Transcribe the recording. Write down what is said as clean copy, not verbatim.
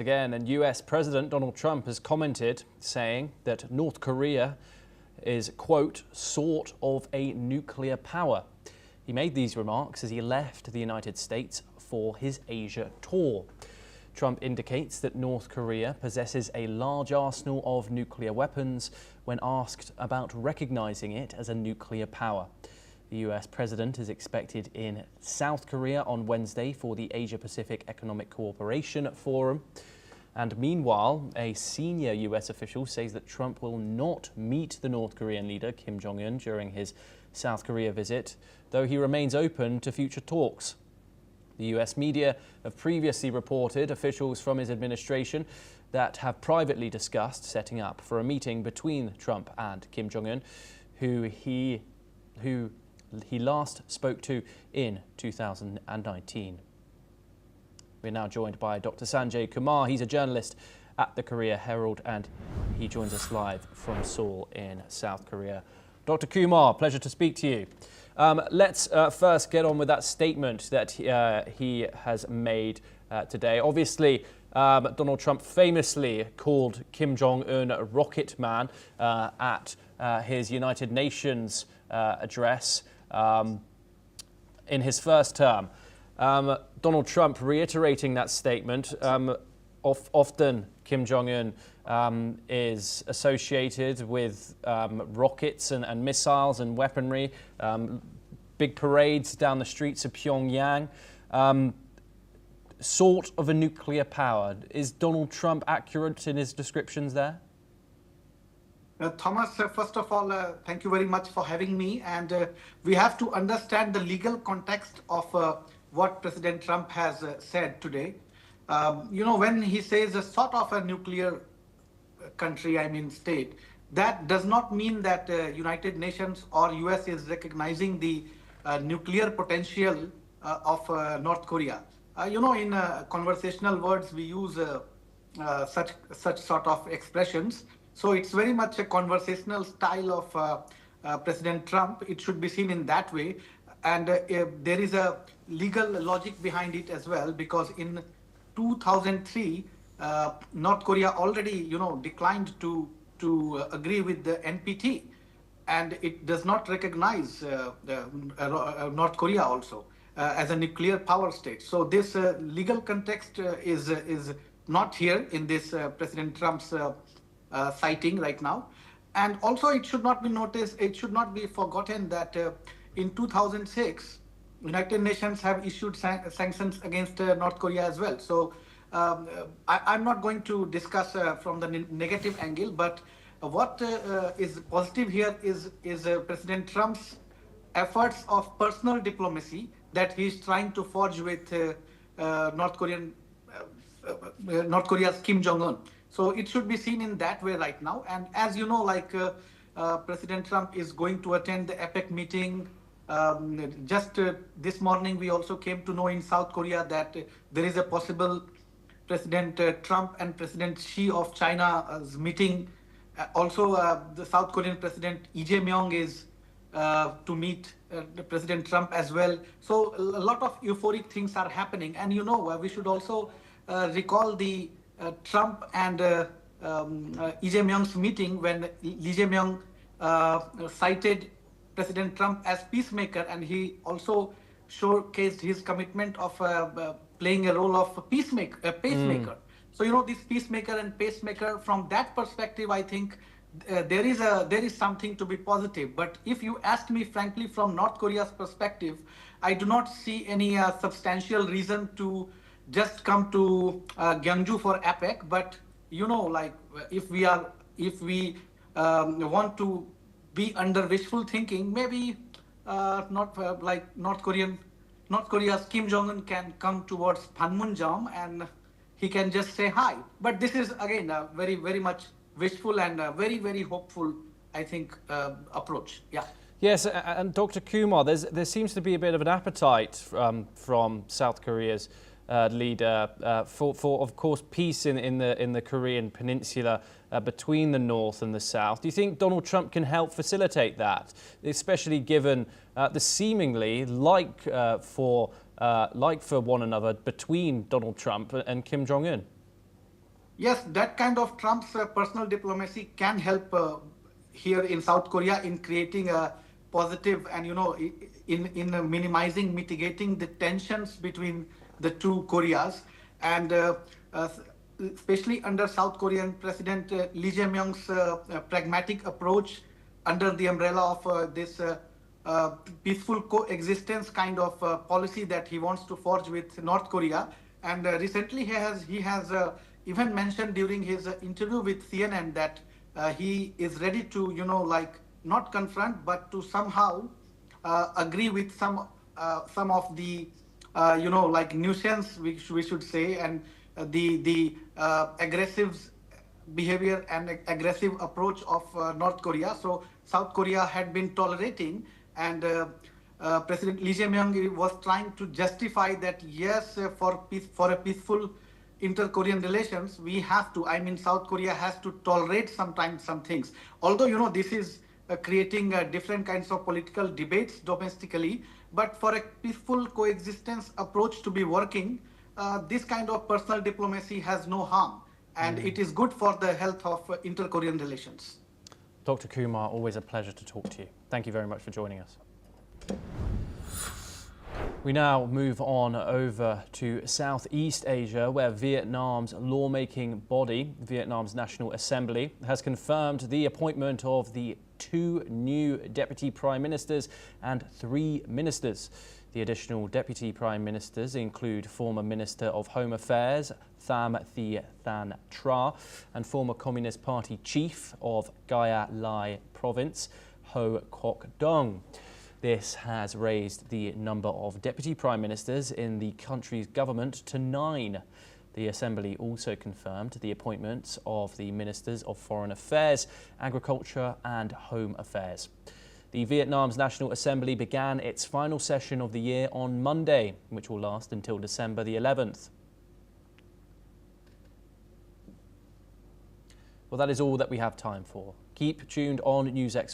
Again, and US President Donald Trump has commented, saying that North Korea is, quote, sort of a nuclear power. He made these remarks as he left the United States for his Asia tour. Trump indicates that North Korea possesses a large arsenal of nuclear weapons when asked about recognizing it as a nuclear power. The US president is expected in South Korea on Wednesday for the Asia-Pacific Economic Cooperation Forum. And meanwhile, a senior US official says that Trump will not meet the North Korean leader Kim Jong-un during his South Korea visit, though he remains open to future talks. The US media have previously reported officials from his administration that have privately discussed setting up for a meeting between Trump and Kim Jong-un, who he last spoke to in 2019. We're now joined by Dr. Sanjay Kumar. He's a journalist at the Korea Herald and he joins us live from Seoul in South Korea. Dr. Kumar, pleasure to speak to you. Let's first get on with that statement that he has made today. Obviously, Donald Trump famously called Kim Jong-un a rocket man at his United Nations address in his first term. Donald Trump reiterating that statement. Often Kim Jong-un is associated with rockets and missiles and weaponry, big parades down the streets of Pyongyang, sort of a nuclear power. Is Donald Trump accurate in his descriptions there? Thomas, first of all, thank you very much for having me. And we have to understand the legal context of what President Trump has said today. When he says a sort of a nuclear country, state, that does not mean that United Nations or US is recognizing the nuclear potential of North Korea. In conversational words, we use such sort of expressions. So it's very much a conversational style of President Trump. It should be seen in that way. And there is a legal logic behind it as well, because in 2003, North Korea already, declined to agree with the NPT, and it does not recognize North Korea also as a nuclear power state. So this legal context is not here in this President Trump's citing right now. And also, it should not be forgotten that in 2006, United Nations have issued sanctions against North Korea as well. So I'm not going to discuss from the negative angle, but what is positive here is President Trump's efforts of personal diplomacy that he's trying to forge with North Korea's Kim Jong-un. So it should be seen in that way right now. And as you know, President Trump is going to attend the APEC meeting. Just this morning, we also came to know in South Korea that there is a possible President Trump and President Xi of China's meeting. Also, the South Korean President Lee Jae-myung is to meet President Trump as well. So a lot of euphoric things are happening. And we should also recall the Trump and Lee Jae-myung's meeting when Lee Jae-myung cited President Trump as peacemaker, and he also showcased his commitment of playing a role of pacemaker. So this peacemaker and pacemaker, from that perspective, I think there is something to be positive. But if you ask me frankly from North Korea's perspective, I do not see any substantial reason to just come to Gyeongju for APEC. But if we want to be under wishful thinking, maybe North Korea's Kim Jong-un can come towards Panmunjom and he can just say hi. But this is again very, very much wishful and very, very hopeful, I think, approach. Yeah. Yes, and Dr. Kumar, there seems to be a bit of an appetite from South Korea's leader for, of course, peace in the Korean peninsula between the North and the South. Do you think Donald Trump can help facilitate that, especially given the seemingly like for one another between Donald Trump and Kim Jong-un? Yes, that kind of Trump's personal diplomacy can help here in South Korea in creating a positive and in minimizing, mitigating the tensions between the two Koreas, and uh, especially under South Korean President Lee Jae-myung's pragmatic approach under the umbrella of this uh, peaceful coexistence kind of policy that he wants to forge with North Korea. And recently he has even mentioned during his interview with CNN that he is ready to like not confront but to somehow agree with some of the like nuisance we should say, and the aggressive behavior and aggressive approach of North Korea. So South Korea had been tolerating, and President Lee Jae-myung was trying to justify that yes, for a peaceful inter-Korean relations, we have to. I mean, South Korea has to tolerate sometimes some things. Although this is creating different kinds of political debates domestically, but for a peaceful coexistence approach to be working, this kind of personal diplomacy has no harm, and it is good for the health of inter-Korean relations. Dr. Kumar, always a pleasure to talk to you. Thank you very much for joining us. We now move on over to Southeast Asia, where Vietnam's lawmaking body, Vietnam's National Assembly, has confirmed the appointment of the 2 new deputy prime ministers and 3 ministers. The additional deputy prime ministers include former Minister of Home Affairs Tham Thi Than Tra and former Communist Party chief of Gia Lai Province, Ho Kok Dong. This has raised the number of deputy prime ministers in the country's government to 9. The Assembly also confirmed the appointments of the Ministers of Foreign Affairs, Agriculture and Home Affairs. The Vietnam's National Assembly began its final session of the year on Monday, which will last until December the 11th. Well, that is all that we have time for. Keep tuned on NewsX.